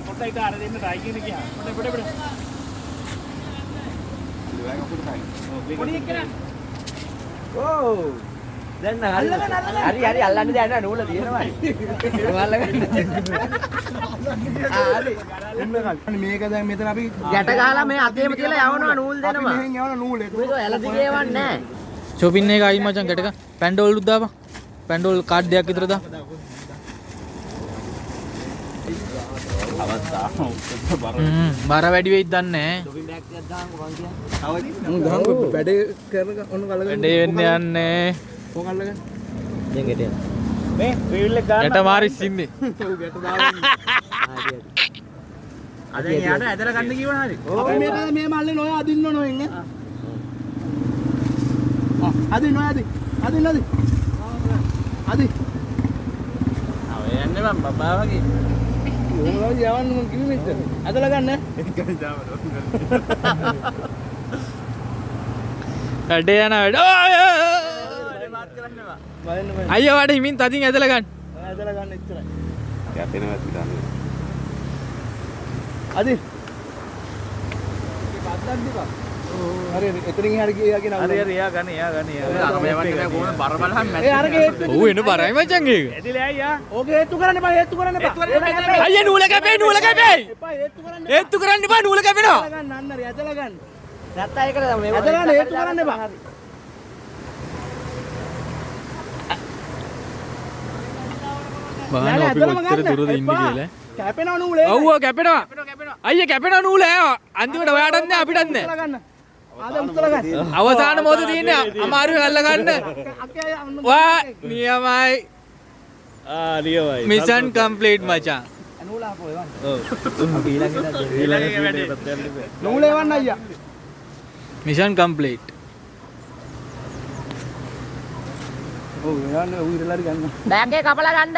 පොඩ්ඩයි කාර දෙන්න try කියන ගියා. පොඩ. පොඩි එක්කන. ඕ. දැන් හරි අල්ලන්න දෙයක් නෑ නූල තියෙනවා. අල්ලගන්න. හරි. මේක දැන් මෙතන අපි ගැට ගහලා මේ අතේම තියලා යවනවා නූල් දෙනවා. අපි මෙහෙන් යවන නූල් ඒක. මේක ඇලදි ගේවන්නේ නෑ. shopping එක ආයි මචං ගැටක පැන්ඩෝල් උත් දාපන්. පැන්ඩෝල් කාඩ් දෙකක් විතර දා. බර වැඩි වෙයිද දන්නේ නැහැ. shopping bag එකක් දාන්නකෝ මං කියන්නේ. වැඩේ කරන ඔන්න කලගන්න. වැඩේ වෙන්න යන්නේ. කොහොම අල්ලගන්න. දැන් ගෙට යන්න. මේ වීල් එක ගන්න. ගැට මාරිස් ඉන්නේ. ඔව් ගැට දාන්න. අද යාට ඇදලා ගන්න කිව්වනේ හරි. ඔව් මේ මල්ලේ නොය අදින්න නොයෙන් ඈ. අදින්න නොය අදින්න. අදි. ආ යන්නේ මම බබා වගේ. ඕනම යවන්න මං කිව්වේ මෙච්චර. ඇදලා ගන්න. වැඩේ යන වැඩ. මාත් කරන්න එපා. බලන්න අයියා වඩ හිමින් තදින් ඇදලා ගන්න. ඇදලා ගන්න එච්චරයි. කැපෙනවා ඉතින්. අදි. මේ බද්දක් දිපා. හරි එතනින් එහාට ගියාගෙන හරි එයා ගන්න. අරම යවන්නේ නැහැ කොහොමද බර බලහන් මැද. ඒ අරගේ හේතු ඔව් එන බරයි මචං ඒක. ඇදිලා අයියා. ඕකේ හේතු කරන්න එපා. අයියා නූල කැපේ. එපා හේතු කරන්න හේතු කරන්න එපා නූල කැපෙනවා. ගන්න අන්න හරි ඇදලා ගන්න. නැත්තා ඒකට මේ ඇදලා ගන්න හේතු කරන්න එපා. බාන අපි කොච්චර දුරද ඉන්නේ කියලා. කැපෙනව නූලේ. ඔව් කැපෙනවා. අයියා කැපෙනවා නූල අන්තිමට ඔයාටත් නෑ අපිටත් නෑ. ගන්න. ආද උත්තර ගන්න. අවසාන මොහොත තියෙන්නේ අමාරුවෙන් අල්ල ගන්න. වා නියමයි. නියමයි. මිෂන් කම්ප්ලීට් මචං. නූල ආපෝ එවන්න. ඔව්. අපි ඊළඟට වැඩේ. නූල එවන්න අයියා. Mission complete. ඔව් එවන්න ඌ ඉරලා ගන්න. බෑග් එක කපලා ගන්න.